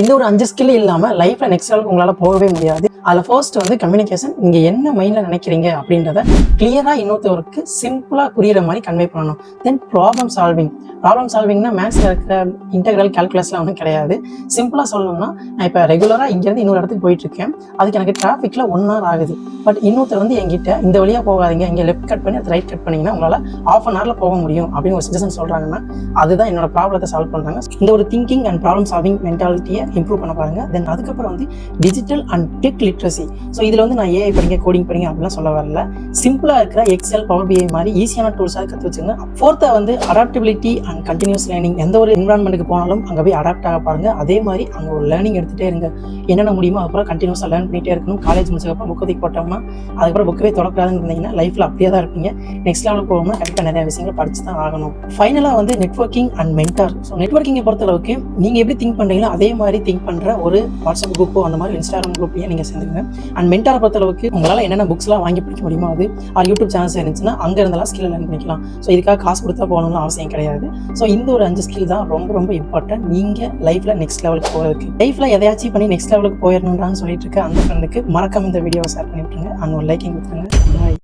இந்த ஒரு 5 ஸ்கில் இல்லாமல் லைஃப்பில் நெக்ஸ்ட் லெவலுக்கு உங்களால் போகவே முடியாது. அதில் ஃபர்ஸ்ட் வந்து கம்யூனிகேஷன். நீங்கள் என்ன மைண்டில் நினைக்கிறீங்க அப்படின்றத கிளியராக இன்னொருத்தவருக்கு சிம்பிளாக புரியிற மாதிரி கன்வே பண்ணணும். தென் ப்ராப்ளம் சால்விங்னா மேத்ஸில் இருக்கிற இன்டெக்ரல் கால்குலஸ்லாம் ஒன்றும் கிடையாது. சிம்பிளாக சொல்லணும்னா, நான் இப்போ ரெகுலராக இங்கேருந்து இன்னொரு இடத்துக்கு போயிட்டுருக்கேன். அதுக்கு எனக்கு டிராஃபிக்கில் 1 hour ஆகுது. பட் இன்னொருத்தர் வந்து என்கிட்ட இந்த வழியாக போகாதீங்க, இங்கே லெஃப்ட் கட் பண்ணி அது ரைட் கட் பண்ணிங்கன்னா உங்களால் ½ an hourல போக முடியும் அப்படின்னு ஒரு சஜஷன் சொல்கிறாங்கன்னா, அதுதான் என்னோட ப்ராப்ளத்தை சால்வ் பண்ணுறாங்க. இந்த ஒரு திங்கிங் அண்ட் ப்ராப்ளம் சால்விங் மென்டாலிட்டியை இம்ப்ரூவ் பண்ண பாருங்க. தென் அதுக்கப்புறம் வந்து digital and tech literacy. So இதில் வந்து நான் ஏஐ படிங்க, கோடிங் படிங்க அப்படிலாம் சொல்ல வரல. சிம்பிளாக இருக்கிற எக்ஸல், பவர் பிஐ மாதிரி ஈஸியான டூல்ஸாக கற்று வச்சுங்க. ஃபோர்த்தாக வந்து அடாப்டபிலிட்டி அண்ட் கண்டினியூஸ் லேர்னிங். எந்த ஒரு என்விரான்மெண்ட்டுக்கு போனாலும் அங்கே போய் அடாப்ட் ஆக பாருங்க. அதே மாதிரி அங்கே ஒரு லேர்னிங் எடுத்துகிட்டே இருங்க. என்னென்ன முடியுமோ அதுக்கப்புறம் கண்டினியூஸாக லேர்ன் பண்ணிகிட்டே இருக்கணும். காலேஜ் முடிச்சதுக்கப்புறம் புக்கு தூக்கி போட்டோம்னா அதுக்கப்புறம் புக்கவே தொடக்கூடாதுன்னு இருந்தீங்கன்னா லைஃப்பில் அப்படியே தான் இருப்பீங்க. நெக்ஸ்ட் லெவலுக்கு போகணும்னா கண்டிப்பாக நிறைய விஷயங்களை படிச்சு தான் ஆகணும். ஃபைனலாக வந்து நெட்வொர்க்கிங் அண்ட் மென்டார். ஸோ நெட்வொர்க்கிங்கை பொறுத்தளவுக்கு நீங்கள் எப்படி திங்க் பண்ணுறீங்களோ அதே மாதிரி திங்க் பண்ணுற ஒரு வாட்ஸ்அப் குரூப்போ அந்த மாதிரி இன்ஸ்டாகிராம் குரூப்லையே நீங்கள் சேர்ந்துங்க. அண்ட் மென்டாரை பொறுத்தளவுக்கு உங்களால் என்னென்ன புக்ஸ்லாம் வாங்கி படிக்க முடியுமோ அது யூடியூப் சேனல்ஸ் இருந்துச்சுன்னா அங்கே இருந்தெல்லாம் ஸ்கில் லேர்ன் பண்ணிக்கலாம். ஸோ இதுக்காக காசு கொடுத்தா போகணும்னு அவசியம் கிடையாது. ஸோ இந்த ஒரு 5 ஸ்கில் தான் ரொம்ப ரொம்ப இம்பார்ட்டன்ட் நீங்கள் லைஃப்பில் நெக்ஸ்ட் லெவலுக்கு போகிறதுக்கு. லைஃப்பில் எதையாச்சும் பண்ணி நெக்ஸ்ட் லெவலுக்கு போயிடணுன்றான்னு சொல்லிட்டு இருக்க அந்த ஃப்ரெண்டுக்கு மறக்காம இந்த வீடியோவை ஷேர் பண்ணிவிட்டுருங்க. அண்ட் ஒரு லைக்கிங் கொடுத்துருங்க. பாய்.